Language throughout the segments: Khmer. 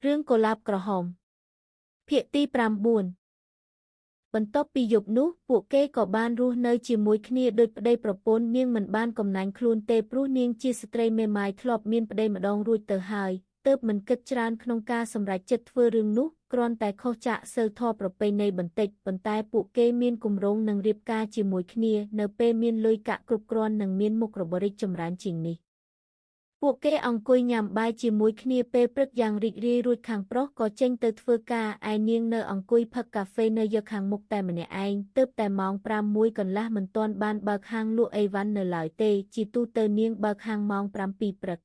រឿងកុលាបក្រហមភាគទី9បន្ទាប់ពីយប់នោះពួកគេក៏បានរស់នៅជាមួយគ្នាដូចប្តីប្រពន្ធនាងមិនបានកំណាញ់ខ្លួនទេព្រោះនាងជាស្ត្រីមេម៉ាយធ្លាប់មានប្តីម្ដងរួចទៅហើយទើបមិនគិតច្រើនក្នុងការសម្រេចចិត្តធ្វើរឿងនោះគ្រាន់តែខុសចាកសីលធម៌ប្រពៃណីបន្តិចប៉ុន្តែពួកគេមានគម្រោងនឹងរៀបការជាមួយគ្នានៅពេលមានលុយកាក់គ្រប់គ្រាន់និងមានមុខរបររីកចម្រើនជាងនេះពួកគេអង្គុយញ៉ាំបាយជាមួយគ្នាពេលព្រឹកយ៉ាងរីករាយរួចខាងប្រុសក៏ចេញទៅធ្វើការឯនាងនៅអង្គុយផឹកកាហ្វេនៅយកខាងមុខតែម្នាក់ឯងទើបតែម៉ោង 6 កន្លះមិនទាន់បានបើកហាងលក់អីវ៉ាន់នៅឡើយទេជាទូទៅនាងបើកហាងម៉ោង 7 ព្រឹក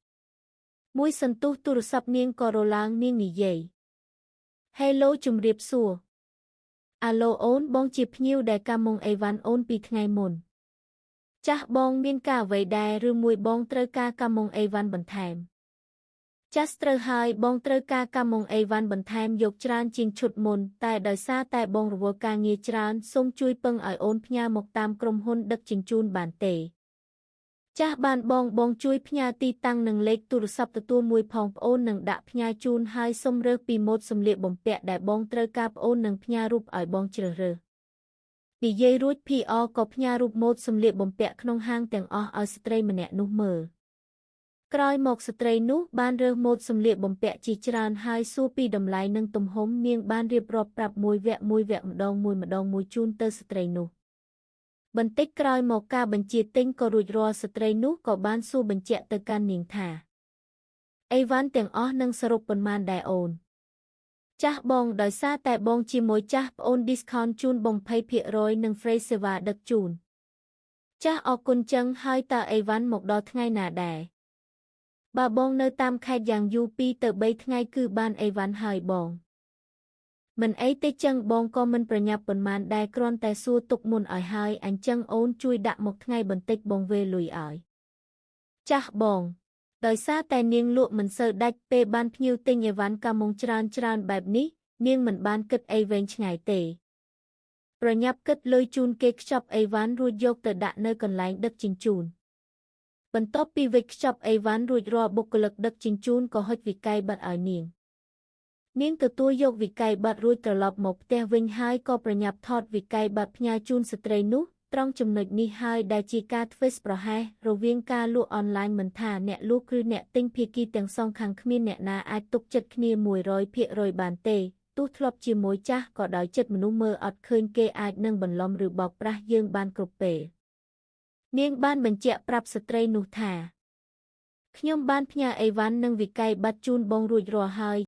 មួយសន្ទុះទូរស័ព្ទនាងក៏រឡើងនាងនិយាយ Hello ជំរាបសួរអាឡូអូនបងជាភ្ញៀវដែលកាមុងអីវ៉ាន់អូនពីថ្ងៃមុនចាស់បងមានការអ្វីដែរឬមួយបងត្រូវការកាមុងអីវ៉ាន់បន្ថែមចាស់ត្រូវហើយបងត្រូវការកាមុងអីវ៉ាន់បន្ថែមយកច្រើនជាងឈុតមុនតែដោយសារតែបងរវល់ការងារច្រើនសូមជួយពឹងឲ្យអូនផ្ញើមកតាមក្រុមហ៊ុនដឹកជញ្ជូនបានទេចាស់បានបងជួយផ្ញើទីតាំងនិងលេខទូរស័ព្ទទទួលមួយផងប្អូននឹងដាក់ផ្ញើជូនហើយសុំរើសពីម៉ូដសម្លៀកបំពាក់ដែលបងត្រូវការប្អូននឹងផ្ញើរូបឲ្យបងជ្រើសរើសនិយាយរួច PR ក៏ផ្ញើរូបម៉ូដសម្លៀកបំពាក់ក្នុងហាងទាំងអស់ឲ្យស្ត្រីម្នាក់នោះមើលក្រោយមកស្ត្រីនោះបានរើសម៉ូដសម្លៀកបំពាក់ជាច្រើនហើយសួរពីតម្លៃនិងទំហំនាងបានរៀបរាប់ប្រាប់មួយវគ្គម្ដងមួយជូនទៅស្ត្រីនោះបន្តិចក្រោយមកការបញ្ជាទិញក៏រួចរាល់ស្ត្រីនោះក៏បានសួរបញ្ជាក់ទៅកាន់នាងថាអីវ៉ាន់ទាំងអស់នឹងសរុបប៉ុន្មានដែរអូនចាស់បងដោយសារតែបងជាមួយចាស់ប្អូន discount ជូនបង 20% និង free សេវាដឹកជូនចាស់អរគុណចឹងហើយតើអីវ៉ាន់មកដល់ថ្ងៃណាដែរបើបងនៅតាមខេត្តយ៉ាងយូរ2 ទៅ 3 ថ្ងៃគឺបានអីវ៉ាន់ហើយបងមិនអីទេចឹងបងក៏មិនប្រញាប់ប៉ុន្មានដែរគ្រាន់តែសួរទុកមុនឲ្យហើយអញ្ចឹងអូនជួយដាក់មកថ្ងៃបន្តិចបងវេលុយឲ្យចាស់បងដោយសារតែនាងលក់មិនសូវដាច់ពេលបានភ្ញៀវទិញអីវ៉ាន់កាមុងច្រើនបែបនេះនាងមិនបានគិតអីវែងឆ្ងាយទេប្រញាប់គិតលុយជូនគេខ្ចប់អីវ៉ាន់រួចយកទៅដាក់នៅកន្លែងដឹកជញ្ជូនបន្ទាប់ពីវិចខ្ចប់អីវ៉ាន់រួចរាល់បុគ្គលិកដឹកជញ្ជូនក៏ហុចវិក័យប័ណ្ណឲ្យនាងទទួលយកវិក័យប័ណ្ណរួចត្រឡប់មកផ្ទះវិញហើយក៏ប្រញាប់ថតវិក័យប័ណ្ណផ្ញើជូនស្ត្រីនោះត្រង់ចំណុចនេះហើយដែលជាការធ្វេសប្រហែសរវាងការលក់អនឡាញមិនថាអ្នកលក់ឬអ្នកទិញភាគីទាំងសងខាងគ្មានអ្នកណាអាចទុកចិត្តគ្នា 100% បានទេទោះធ្លាប់ជាមួយចាស់ក៏ដោយចិត្តមនុស្សមើលអត់ឃើញគេអាចនឹងបន្លំឬបោកប្រាស់យើងបានគ្រប់ពេលនាងបានបញ្ជាក់ប្រាប់ស្ត្រីនោះថាខ្ញុំបានផ្ញើអីវ៉ាន់និងវិក័យប័ណ្ណជូនបងរួចរាល់ហើយ